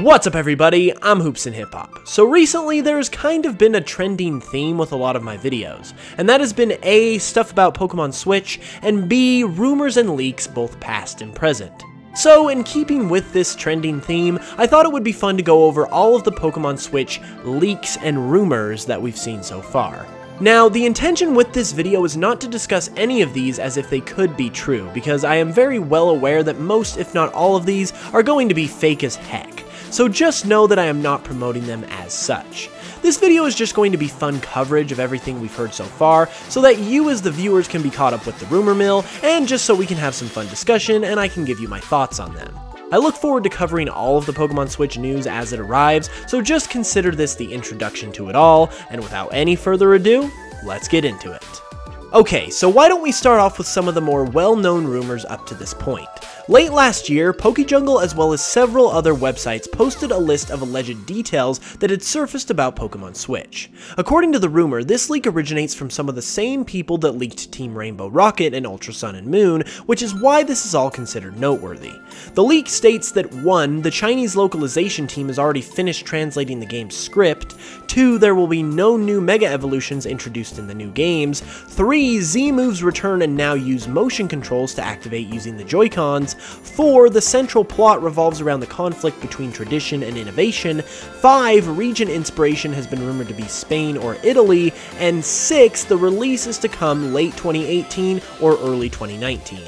What's up everybody, I'm HoopsandHipHop. So recently there's kind of been a trending theme with a lot of my videos, and that has been A, stuff about Pokemon Switch, and B, rumors and leaks both past and present. So in keeping with this trending theme, I thought it would be fun to go over all of the Pokemon Switch leaks and rumors that we've seen so far. Now, the intention with this video is not to discuss any of these as if they could be true, because I am very well aware that most, if not all of these, are going to be fake as heck. So just know that I am not promoting them as such. This video is just going to be fun coverage of everything we've heard so far, so that you as the viewers can be caught up with the rumor mill, and just so we can have some fun discussion and I can give you my thoughts on them. I look forward to covering all of the Pokemon Switch news as it arrives, so just consider this the introduction to it all, and without any further ado, let's get into it. Okay, so why don't we start off with some of the more well-known rumors up to this point. Late last year, PokeJungle as well as several other websites posted a list of alleged details that had surfaced about Pokemon Switch. According to the rumor, this leak originates from some of the same people that leaked Team Rainbow Rocket and Ultra Sun and Moon, which is why this is all considered noteworthy. The leak states that 1. The Chinese localization team has already finished translating the game's script, 2. There will be no new Mega Evolutions introduced in the new games, 3. Z moves return and now use motion controls to activate using the Joy-Cons, 4. The central plot revolves around the conflict between tradition and innovation, 5. Region inspiration has been rumored to be Spain or Italy, and 6. The release is to come late 2018 or early 2019.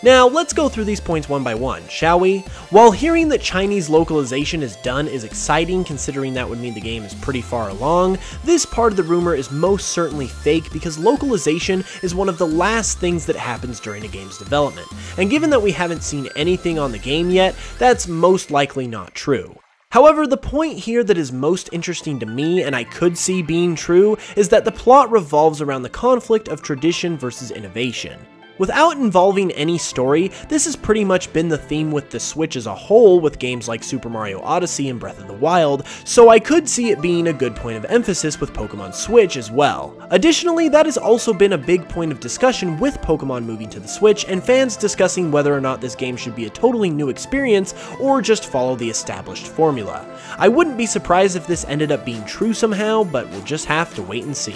Now, let's go through these points one by one, shall we? While hearing that Chinese localization is done is exciting, considering that would mean the game is pretty far along, this part of the rumor is most certainly fake because localization is one of the last things that happens during a game's development, and given that we haven't seen anything on the game yet, that's most likely not true. However, the point here that is most interesting to me, and I could see being true, is that the plot revolves around the conflict of tradition versus innovation. Without involving any story, this has pretty much been the theme with the Switch as a whole with games like Super Mario Odyssey and Breath of the Wild, so I could see it being a good point of emphasis with Pokemon Switch as well. Additionally, that has also been a big point of discussion with Pokemon moving to the Switch and fans discussing whether or not this game should be a totally new experience or just follow the established formula. I wouldn't be surprised if this ended up being true somehow, but we'll just have to wait and see.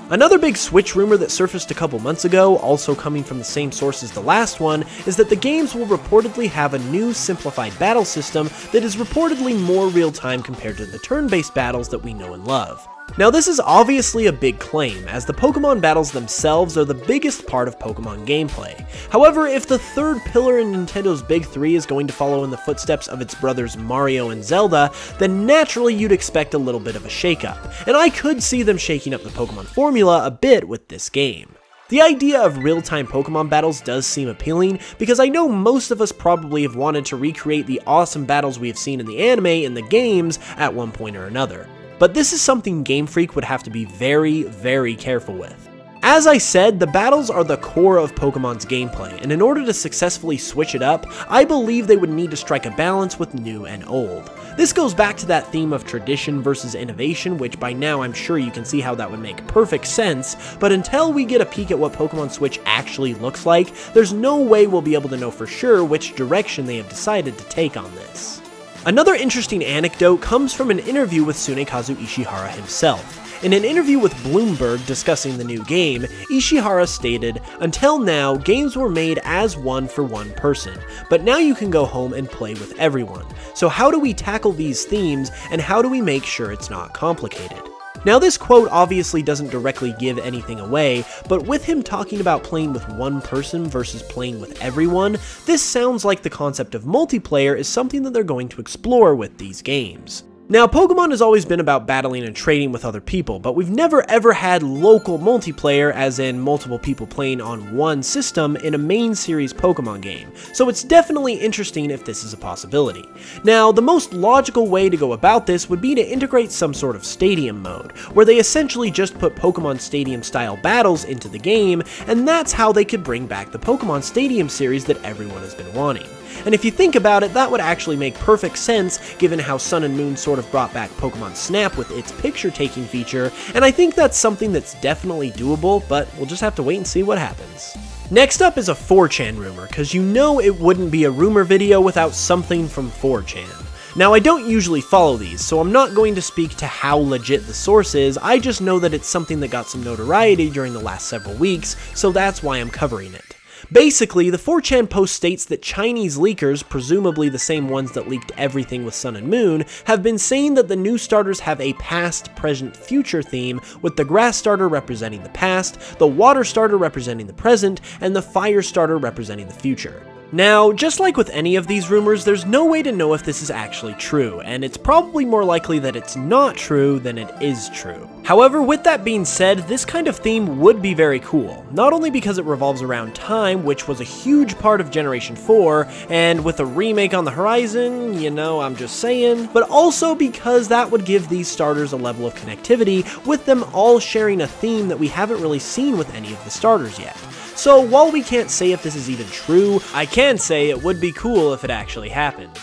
Another big Switch rumor that surfaced a couple months ago, also coming from the same source as the last one, is that the games will reportedly have a new simplified battle system that is reportedly more real-time compared to the turn-based battles that we know and love. Now this is obviously a big claim, as the Pokemon battles themselves are the biggest part of Pokemon gameplay. However, if the third pillar in Nintendo's Big Three is going to follow in the footsteps of its brothers Mario and Zelda, then naturally you'd expect a little bit of a shakeup, and I could see them shaking up the Pokemon formula a bit with this game. The idea of real-time Pokemon battles does seem appealing, because I know most of us probably have wanted to recreate the awesome battles we have seen in the anime in the games at one point or another. But this is something Game Freak would have to be very, very careful with. As I said, the battles are the core of Pokemon's gameplay, and in order to successfully switch it up, I believe they would need to strike a balance with new and old. This goes back to that theme of tradition versus innovation, which by now I'm sure you can see how that would make perfect sense, but until we get a peek at what Pokemon Switch actually looks like, there's no way we'll be able to know for sure which direction they have decided to take on this. Another interesting anecdote comes from an interview with Tsunekazu Ishihara himself. In an interview with Bloomberg discussing the new game, Ishihara stated, "Until now, games were made as one for one person, but now you can go home and play with everyone. So how do we tackle these themes, and how do we make sure it's not complicated?" Now this quote obviously doesn't directly give anything away, but with him talking about playing with one person versus playing with everyone, this sounds like the concept of multiplayer is something that they're going to explore with these games. Now, Pokemon has always been about battling and trading with other people, but we've never ever had local multiplayer, as in multiple people playing on one system in a main series Pokemon game, so it's definitely interesting if this is a possibility. Now, the most logical way to go about this would be to integrate some sort of stadium mode, where they essentially just put Pokemon Stadium style battles into the game, and that's how they could bring back the Pokemon Stadium series that everyone has been wanting. And if you think about it, that would actually make perfect sense given how Sun and Moon sort of brought back Pokemon Snap with its picture-taking feature, and I think that's something that's definitely doable, but we'll just have to wait and see what happens. Next up is a 4chan rumor, cause you know it wouldn't be a rumor video without something from 4chan. Now, I don't usually follow these, so I'm not going to speak to how legit the source is, I just know that it's something that got some notoriety during the last several weeks, so that's why I'm covering it. Basically, the 4chan post states that Chinese leakers, presumably the same ones that leaked everything with Sun and Moon, have been saying that the new starters have a past, present, future theme, with the grass starter representing the past, the water starter representing the present, and the fire starter representing the future. Now, just like with any of these rumors, there's no way to know if this is actually true, and it's probably more likely that it's not true than it is true. However, with that being said, this kind of theme would be very cool, not only because it revolves around time, which was a huge part of Generation 4, and with a remake on the horizon, you know, I'm just saying, but also because that would give these starters a level of connectivity, with them all sharing a theme that we haven't really seen with any of the starters yet. So while we can't say if this is even true, I can say it would be cool if it actually happened.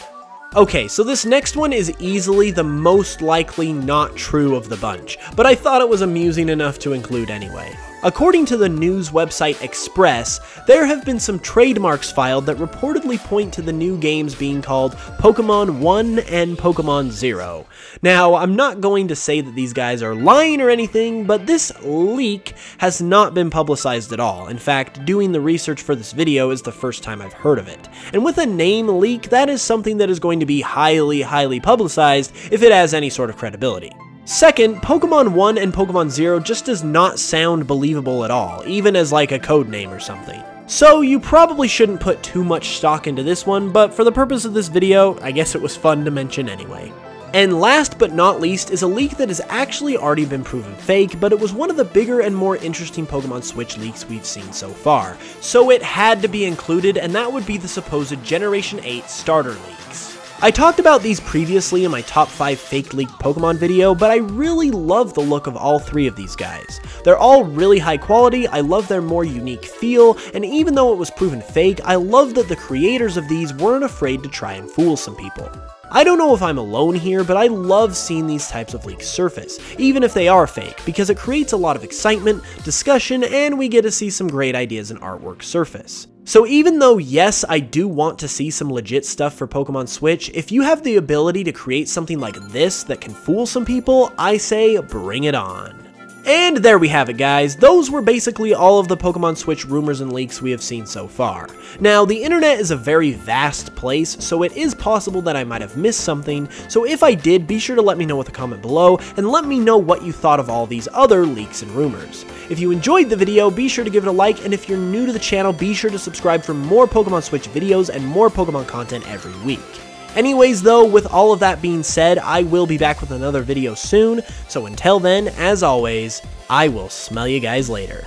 Okay, so this next one is easily the most likely not true of the bunch, but I thought it was amusing enough to include anyway. According to the news website Express, there have been some trademarks filed that reportedly point to the new games being called Pokémon 1 and Pokémon 0. Now, I'm not going to say that these guys are lying or anything, but this leak has not been publicized at all. In fact, doing the research for this video is the first time I've heard of it. And with a name leak, that is something that is going to be highly publicized if it has any sort of credibility. Second, Pokémon 1 and Pokémon 0 just does not sound believable at all, even as like a code name or something. So you probably shouldn't put too much stock into this one, but for the purpose of this video, I guess it was fun to mention anyway. And last but not least is a leak that has actually already been proven fake, but it was one of the bigger and more interesting Pokemon Switch leaks we've seen so far. So it had to be included, and that would be the supposed Generation 8 starter leaks. I talked about these previously in my top 5 fake leaked Pokemon video, but I really love the look of all 3 of these guys. They're all really high quality, I love their more unique feel, and even though it was proven fake, I love that the creators of these weren't afraid to try and fool some people. I don't know if I'm alone here, but I love seeing these types of leaks surface, even if they are fake, because it creates a lot of excitement, discussion, and we get to see some great ideas and artwork surface. So even though, yes, I do want to see some legit stuff for Pokemon Switch, if you have the ability to create something like this that can fool some people, I say bring it on. And there we have it, guys. Those were basically all of the Pokemon Switch rumors and leaks we have seen so far. Now, the internet is a very vast place, so it is possible that I might have missed something, so if I did, be sure to let me know with a comment below, and let me know what you thought of all these other leaks and rumors. If you enjoyed the video, be sure to give it a like, and if you're new to the channel, be sure to subscribe for more Pokemon Switch videos and more Pokemon content every week. Anyways though, with all of that being said, I will be back with another video soon, so until then, as always, I will smell you guys later.